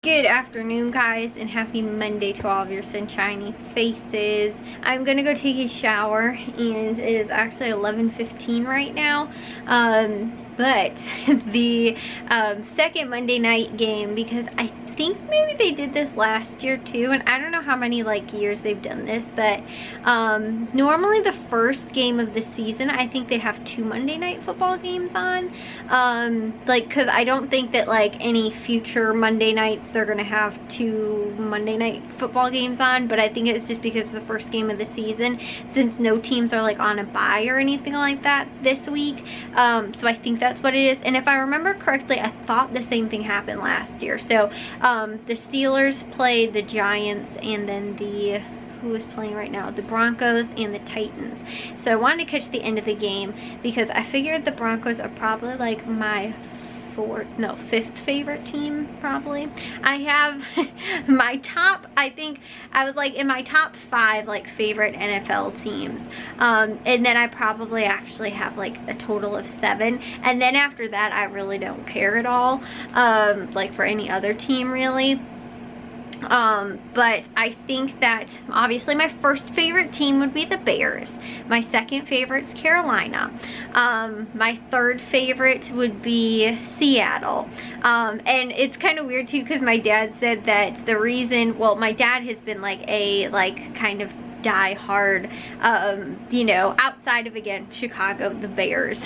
Good afternoon, guys, and happy Monday to all of your sunshiny faces. I'm gonna go take a shower, and it is actually 11:15 right now. But the second Monday night game, because I think maybe they did this last year too, and I don't know how many years they've done this, but normally the first game of the season, I think they have 2 Monday night football games on, because I don't think that any future Monday nights they're gonna have 2 Monday night football games on, but I think it's just because it's the first game of the season, since no teams are on a bye or anything like that this week. So I think that's what it is, and if I remember correctly, I thought the same thing happened last year. So the Steelers played the Giants, and then who is playing right now? The Broncos and the Titans. So I wanted to catch the end of the game because I figured the Broncos are probably my fifth favorite team, probably. I have my top, I think I was in my top 5 favorite NFL teams, and then I probably actually have a total of 7, and then after that I really don't care at all, for any other team really. But I think that obviously my first favorite team would be the Bears. My second favorite's Carolina. My third favorite would be Seattle. And it's kind of weird too, because my dad said that the reason, well, my dad has been kind of die hard, outside of, again, Chicago, the Bears.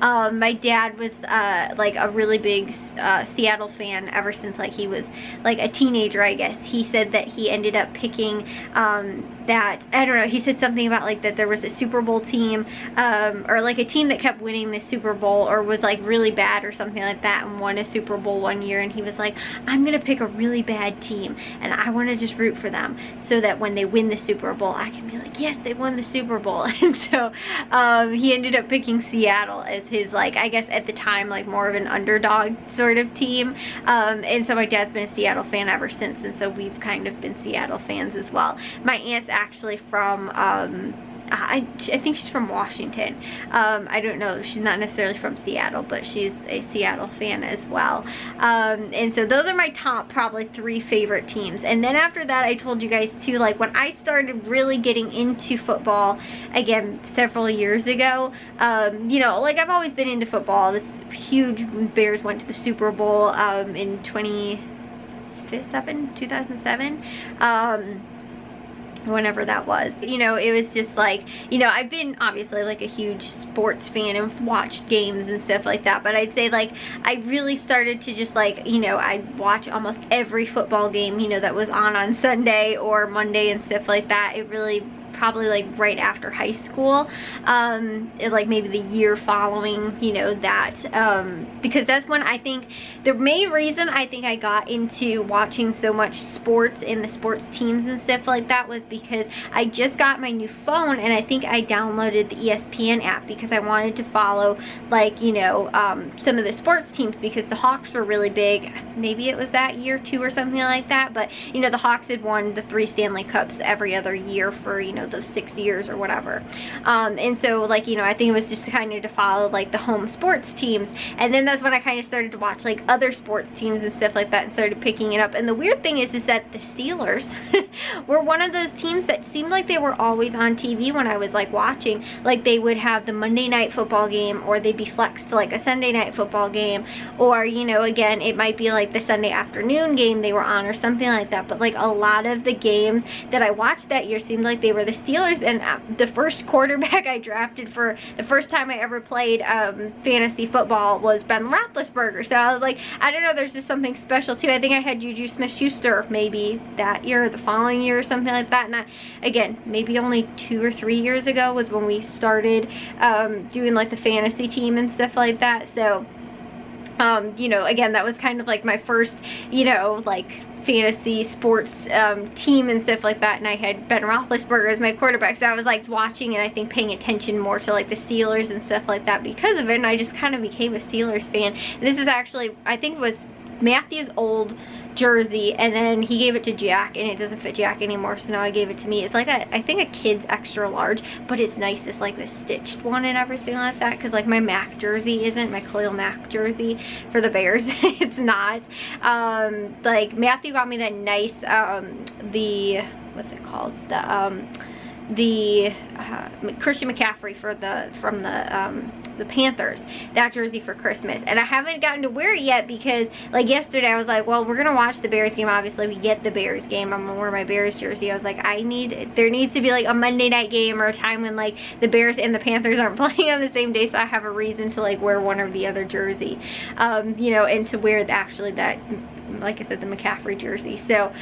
My dad was a really big Seattle fan ever since he was a teenager, I guess. He said that he ended up picking that, I don't know, he said something about that there was a Super Bowl team, or a team that kept winning the Super Bowl, or was really bad or something like that, and won a Super Bowl one year, and he was like, I'm gonna pick a really bad team and I want to just root for them so that when they win the Super Bowl I can be like, yes, they won the Super Bowl. And so he ended up picking Seattle as his, I guess at the time, more of an underdog sort of team, and so my dad's been a Seattle fan ever since, and so we've kind of been Seattle fans as well. My aunt's actually from I think she's from Washington. I don't know, she's not necessarily from Seattle, but she's a Seattle fan as well. And so those are my top probably 3 favorite teams. And then after that, I told you guys too, when I started really getting into football again several years ago, I've always been into football. This huge Bears went to the Super Bowl in 2007, whenever that was. It was just I've been obviously a huge sports fan and watched games and stuff like that, but I'd say I really started to just I'd watch almost every football game that was on Sunday or Monday and stuff like that. It really probably right after high school, maybe the year following, that, because that's when I think the main reason I think I got into watching so much sports and the sports teams and stuff like that was because I just got my new phone, and I think I downloaded the ESPN app because I wanted to follow some of the sports teams, because the Hawks were really big. Maybe it was that year too or something like that, but the Hawks had won the 3 Stanley Cups every other year for those 6 years or whatever, and so I think it was just kind of to follow the home sports teams. And then that's when I kind of started to watch other sports teams and stuff like that, and started picking it up. And the weird thing is that the Steelers were one of those teams that seemed like they were always on TV when I was watching. They would have the Monday night football game, or they'd be flexed to a Sunday night football game, or again, it might be the Sunday afternoon game they were on or something like that. But a lot of the games that I watched that year seemed like they were the Steelers. And the first quarterback I drafted for the first time I ever played fantasy football was Ben Roethlisberger. So I was I don't know, there's just something special too. I think I had Juju Smith-Schuster maybe that year or the following year or something like that. And again, maybe only 2 or 3 years ago was when we started doing the fantasy team and stuff like that. So again, that was kind of my first, fantasy sports team and stuff like that, and I had Ben Roethlisberger as my quarterback, so I was watching and I think paying attention more to the Steelers and stuff like that because of it, and I just kind of became a Steelers fan. And this is actually, I think it was Matthew's old jersey, and then he gave it to Jack, and it doesn't fit Jack anymore, so now I gave it to me. It's like I think a kid's extra large, but it's nice. It's like the stitched one and everything like that, because like my Mac jersey isn't, my Khalil Mack jersey for the Bears. It's not. Like Matthew got me that nice the, what's it called, the Christian McCaffrey from the Panthers, that jersey for Christmas, and I haven't gotten to wear it yet because like yesterday I was like, well, we're gonna watch the Bears game, obviously we get the Bears game, I'm gonna wear my Bears jersey. I was like, there needs to be like a Monday night game or a time when like the Bears and the Panthers aren't playing on the same day, so I have a reason to like wear one or the other jersey, you know, and to wear actually that, like I said, the McCaffrey jersey. So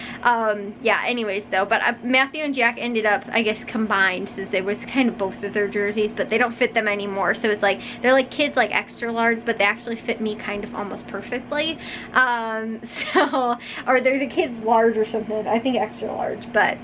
yeah, anyways though, but Matthew and Jack ended up, I guess, combined, since it was kind of both of their jerseys, but they don't fit them anymore, so it's like they're like kids like extra large, but they actually fit me kind of almost perfectly. So, or they're the kids large or something, I think extra large, but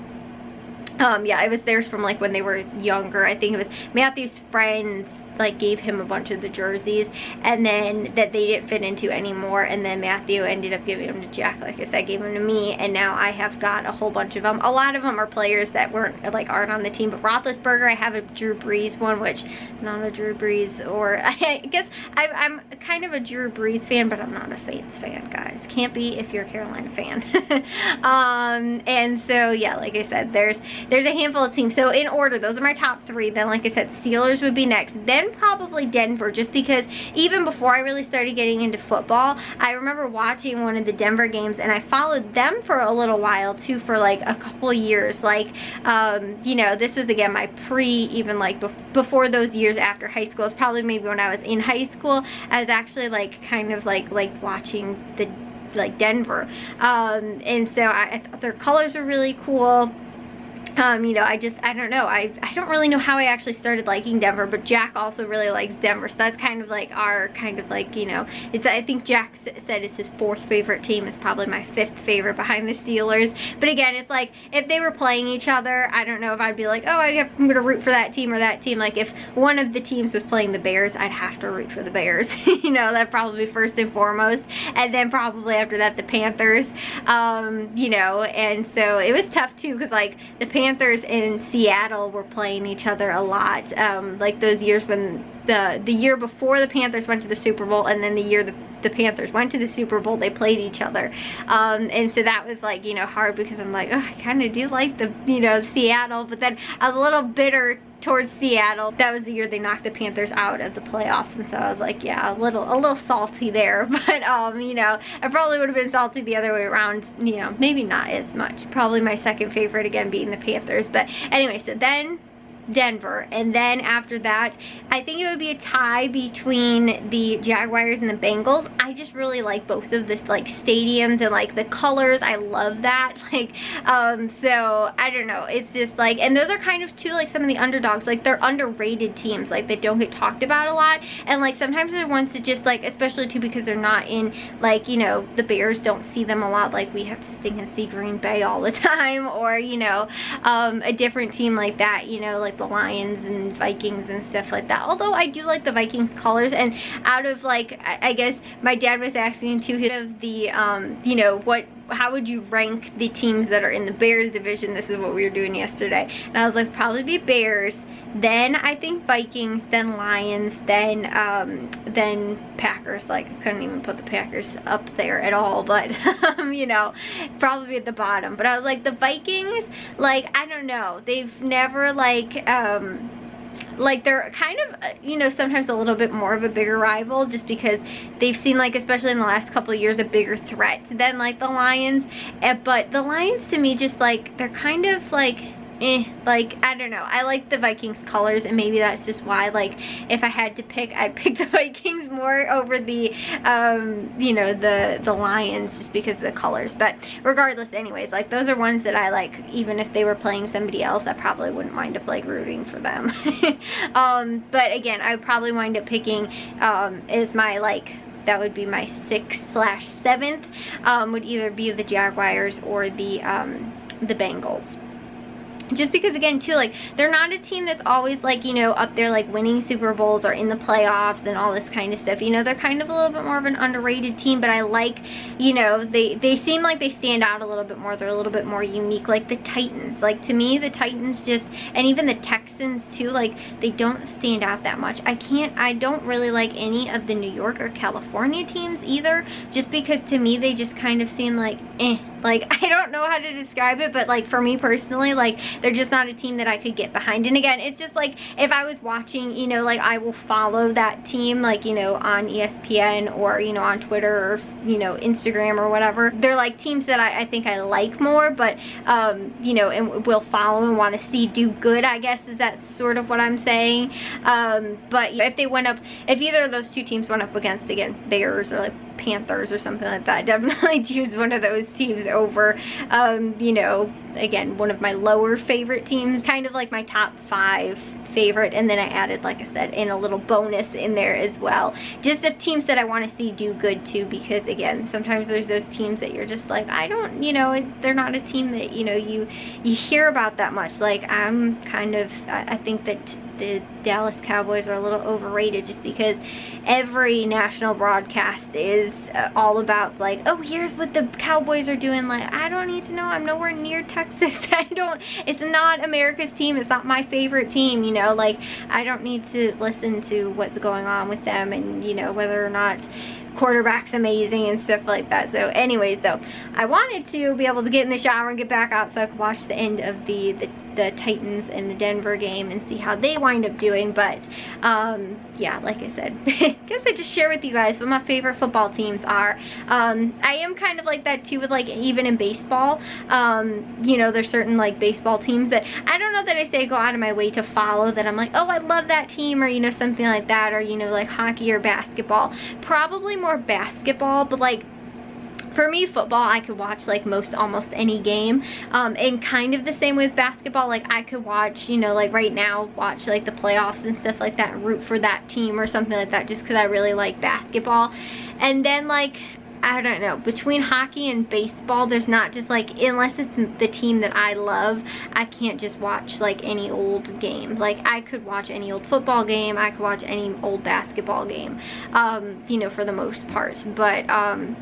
yeah, it was theirs from like when they were younger. I think it was Matthew's friends like gave him a bunch of the jerseys, and then that they didn't fit into anymore, and then Matthew ended up giving them to Jack, like I said, gave them to me, and now I have got a whole bunch of them. A lot of them are players that aren't on the team, but Roethlisberger, I have a Drew Brees one, which I'm not a Drew Brees, or I guess I'm kind of a Drew Brees fan, but I'm not a Saints fan, guys. Can't be if you're a Carolina fan. And so yeah, like I said, there's a handful of teams. So in order, those are my top three. Then like I said, Steelers would be next, then probably Denver, just because even before I really started getting into football, I remember watching one of the Denver games, and I followed them for a little while too, for like a couple of years. Like you know, this was again my even like before those years after high school. It's probably maybe when I was in high school, I was actually like kind of like watching the Denver, and so I thought their colors were really cool. You know, I don't know, I don't really know how I actually started liking Denver, but Jack also really likes Denver, so that's kind of like our kind of like, you know, it's, I think Jack said it's his 4th favorite team. It's probably my 5th favorite behind the Steelers, but again, it's like if they were playing each other, I don't know if I'd be like, oh, I'm gonna root for that team or that team. Like if one of the teams was playing the Bears, I'd have to root for the Bears. You know, that'd probably be first and foremost, and then probably after that the Panthers. You know, and so it was tough too, because like the Panthers in Seattle were playing each other a lot, like those years when the year before the Panthers went to the Super Bowl, and then the year the Panthers went to the Super Bowl, they played each other, and so that was like, you know, hard, because I'm like, oh, I kind of do like the, you know, Seattle, but then I was a little bitter towards Seattle. That was the year they knocked the Panthers out of the playoffs, and so I was like, yeah, a little salty there, but you know, I probably would have been salty the other way around, you know, maybe not as much. Probably my 2nd favorite again being the Panthers, but anyway, so then Denver, and then after that I think it would be a tie between the Jaguars and the Bengals. I just really like both of this like stadiums and like the colors. I love that, like so I don't know, it's just like, and those are kind of too like some of the underdogs, like they're underrated teams, like they don't get talked about a lot, and like sometimes they're ones that just like, especially too because they're not in, like, you know, the Bears don't see them a lot, like we have to sting and see Green Bay all the time, or you know, a different team like that, you know, like the Lions and Vikings and stuff like that. Although I do like the Vikings colors, and out of like, I guess my dad was asking too, of the you know, how would you rank the teams that are in the Bears division? This is what we were doing yesterday, and I was like, probably be Bears, then I think Vikings, then Lions, then Packers. Like I couldn't even put the Packers up there at all, but you know, probably at the bottom. But I was like, the Vikings, like I don't know, they've never like they're kind of, you know, sometimes a little bit more of a bigger rival, just because they've seen, like, especially in the last couple of years, a bigger threat than like the Lions. But the Lions to me, just like, they're kind of like, like I don't know, I like the Vikings colors, and maybe that's just why, like if I had to pick, I'd pick the Vikings more over the you know, the Lions, just because of the colors. But regardless, anyways, like those are ones that I like, even if they were playing somebody else, I probably wouldn't wind up like rooting for them. But again, I would probably wind up picking as my, like, that would be my 6/7th, would either be the Jaguars or the Bengals. Just because, again, too, like, they're not a team that's always, like, you know, up there, like, winning Super Bowls or in the playoffs and all this kind of stuff. You know, they're kind of a little bit more of an underrated team, but I like, you know, they seem like they stand out a little bit more. They're a little bit more unique, like the Titans. Like, to me, the Titans just, and even the Texans, too, like, they don't stand out that much. I don't really like any of the New York or California teams either, just because, to me, they just kind of seem like, like, I don't know how to describe it, but, like, for me personally, like, they're just not a team that I could get behind. And again, it's just like, if I was watching, you know, like, I will follow that team, like, you know, on ESPN or, you know, on Twitter or, you know, Instagram or whatever. They're like teams that I think I like more, but, you know, and will follow and want to see do good, I guess, is that sort of what I'm saying. But if they went up, if either of those two teams went up against, again, Bears or, like, Panthers or something like that, definitely choose one of those teams over, you know, again, one of my lower favorite teams, kind of like my top 5 favorite, and then I added, like I said, in a little bonus in there as well, just the teams that I want to see do good too, because again, sometimes there's those teams that you're just like, I don't, you know, they're not a team that, you know, you hear about that much. Like, I'm kind of, I think that the Dallas Cowboys are a little overrated, just because every national broadcast is all about, like, oh, here's what the Cowboys are doing. Like, I don't need to know. I'm nowhere near Texas. It's not America's team. It's not my favorite team, you know, like, I don't need to listen to what's going on with them and, you know, whether or not quarterback's amazing and stuff like that. So anyways, though, I wanted to be able to get in the shower and get back out so I could watch the end of the Titans and the Denver game and see how they wind up doing. But yeah, like I said, I guess I just share with you guys what my favorite football teams are. I am kind of like that too with, like, even in baseball, you know, there's certain, like, baseball teams that I don't know that I say go out of my way to follow, that I'm like, oh, I love that team, or, you know, something like that, or, you know, like hockey or basketball. Probably more basketball, but, like, for me, football, I could watch, like, almost any game, and kind of the same with basketball. Like, I could watch, you know, like, right now, watch, like, the playoffs and stuff like that, and root for that team or something like that, just because I really like basketball. And then, like, I don't know, between hockey and baseball, there's not just, like, unless it's the team that I love, I can't just watch, like, any old game. Like, I could watch any old football game, I could watch any old basketball game, you know, for the most part. But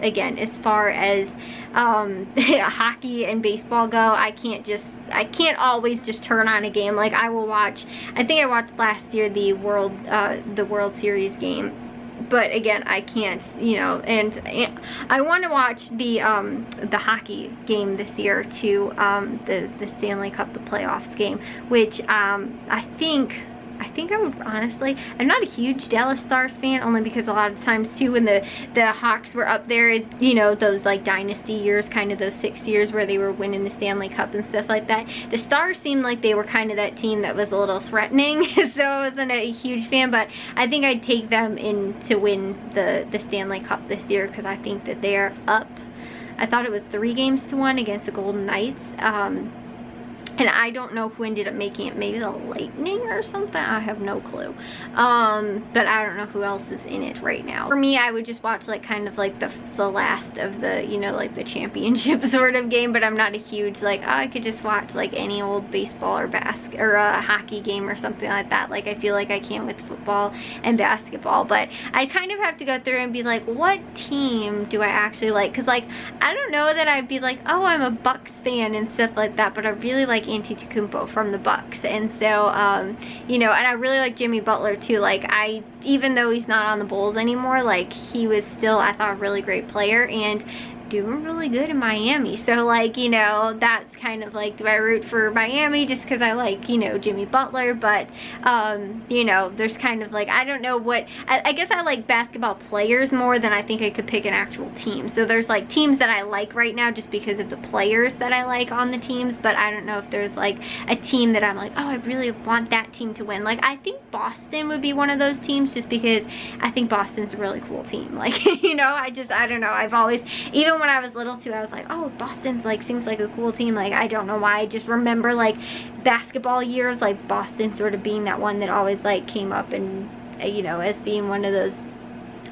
again, as far as hockey and baseball go, I can't always just turn on a game. Like, I will watch, I think I watched last year the World Series game. But again, I can't, you know, and I want to watch the hockey game this year too, the Stanley Cup, the playoffs game, which I think I would honestly, I'm not a huge Dallas Stars fan, only because a lot of times too, when the Hawks were up there, is, you know, those, like, dynasty years, kind of those 6 years where they were winning the Stanley Cup and stuff like that. The Stars seemed like they were kind of that team that was a little threatening, so I wasn't a huge fan, but I think I'd take them in to win the Stanley Cup this year, because I think that they are up, I thought it was 3-1 against the Golden Knights. And I don't know who ended up making it. Maybe the Lightning or something. I have no clue. But I don't know who else is in it right now. For me, I would just watch, like, kind of like the last of the, you know, like the championship sort of game. But I'm not a huge, like, oh, I could just watch, like, any old baseball or a hockey game or something like that. Like, I feel like I can with football and basketball. But I kind of have to go through and be like, what team do I actually like? Because, like, I don't know that I'd be like, oh, I'm a Bucks fan and stuff like that. But I really like Antetokounmpo from the Bucks, and so you know, and I really like Jimmy Butler too. Like, even though he's not on the Bulls anymore, like, he was still, I thought, a really great player and doing really good in Miami. So, like, you know, that's kind of like, do I root for Miami just because I like, you know, Jimmy Butler? But you know, there's kind of like, I don't know what, I guess I like basketball players more than I think I could pick an actual team. So there's, like, teams that I like right now just because of the players that I like on the teams, but I don't know if there's, like, a team that I'm like, oh, I really want that team to win. Like, I think Boston would be one of those teams, just because I think Boston's a really cool team. Like, you know, I don't know, I've always, even when I was little too, I was like, oh, Boston's, like, seems like a cool team. Like, I don't know why, I just remember, like, basketball years, like, Boston sort of being that one that always, like, came up and, you know, as being one of those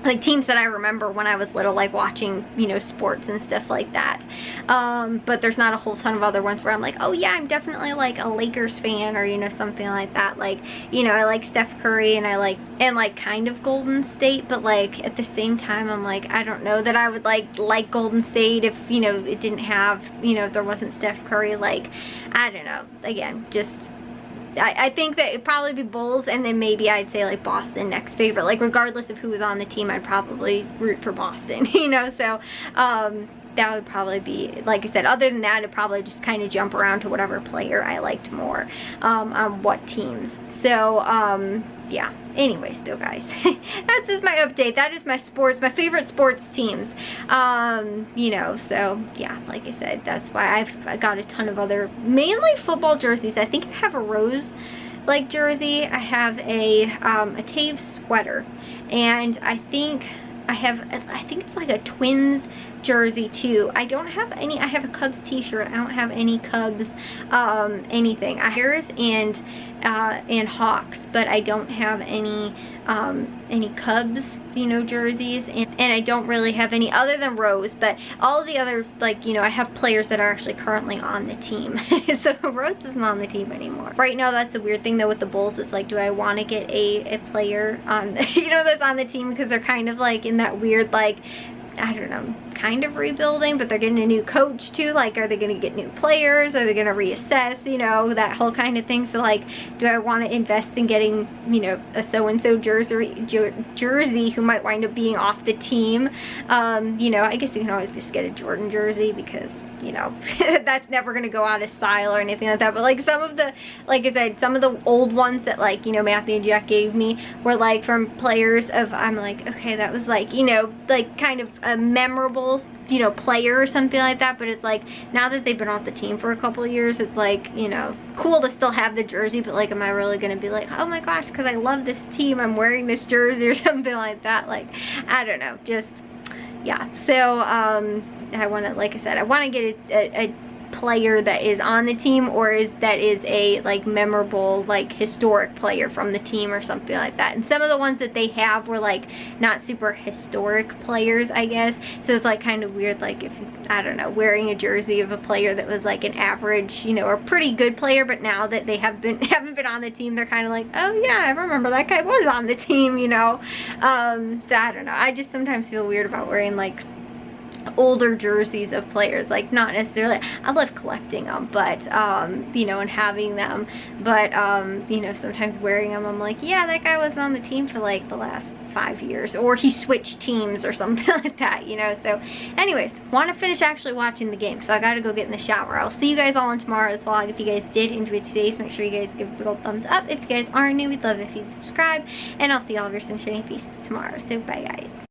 like teams that I remember when I was little, like watching, you know, sports and stuff like that. But there's not a whole ton of other ones where I'm like, oh yeah, I'm definitely like a Lakers fan, or, you know, something like that. Like, you know, I like Steph Curry, and I like, and like kind of Golden State, but like at the same time, I'm like, I don't know that I would like Golden State if, you know, it didn't have, you know, if there wasn't Steph Curry. Like, I don't know. Again, just, I think that it'd probably be Bulls, and then maybe I'd say like Boston next favorite. Like regardless of who was on the team, I'd probably root for Boston, you know, so that would probably be, like I said, other than that, it'd probably just kind of jump around to whatever player I liked more on what teams. So yeah, anyways though, guys, that's just my update. That is my favorite sports teams. You know, so yeah, like I said, that's why I got a ton of other, mainly football jerseys. I think I have a Rose like jersey. I have a Taves sweater, and I think it's like a Twins jersey too. I don't have any. I have a Cubs t-shirt. I don't have any Cubs anything. I have Bears and Hawks, but I don't have any Cubs, you know, jerseys, and I don't really have any other than Rose. But all of the other, like, you know, I have players that are actually currently on the team. So Rose isn't on the team anymore right now. That's the weird thing though with the Bulls. It's like, do I want to get a player on you know, that's on the team, because they're kind of like in that weird, like, I don't know, kind of rebuilding, but they're getting a new coach too. Like, are they going to get new players? Are they going to reassess, you know, that whole kind of thing? So like, do I want to invest in getting, you know, a so-and-so jersey who might wind up being off the team? You know, I guess you can always just get a Jordan jersey, because, you know, that's never going to go out of style or anything like that. But like some of the, like I said, some of the old ones that, like, you know, Matthew and Jack gave me were like from players of, I'm like, okay, that was like, you know, like kind of a memorable, you know, player or something like that. But it's like, now that they've been off the team for a couple of years, it's like, you know, cool to still have the jersey, but like, am I really going to be like, oh my gosh, because I love this team, I'm wearing this jersey or something like that? Like, I don't know, just, yeah. So I want to, like I said, I want to get a player that is on the team, or that is a like memorable, like historic player from the team or something like that. And some of the ones that they have were like not super historic players, I guess. So it's like kind of weird, like if, I don't know, wearing a jersey of a player that was like an average, you know, or pretty good player, but now that they haven't been on the team, they're kind of like, oh yeah, I remember that guy was on the team, you know. So I don't know, I just sometimes feel weird about wearing like older jerseys of players. Like, not necessarily, I love collecting them, but you know, and having them, but you know, sometimes wearing them, I'm like, yeah, that guy was on the team for like the last 5 years, or he switched teams or something like that, you know. So anyways, want to finish actually watching the game, so I gotta go get in the shower. I'll see you guys all in tomorrow's vlog. If you guys did enjoy today's, make sure you guys give a big old thumbs up. If you guys are new, we'd love if you'd subscribe, and I'll see all of your sunshiny faces tomorrow. So bye guys.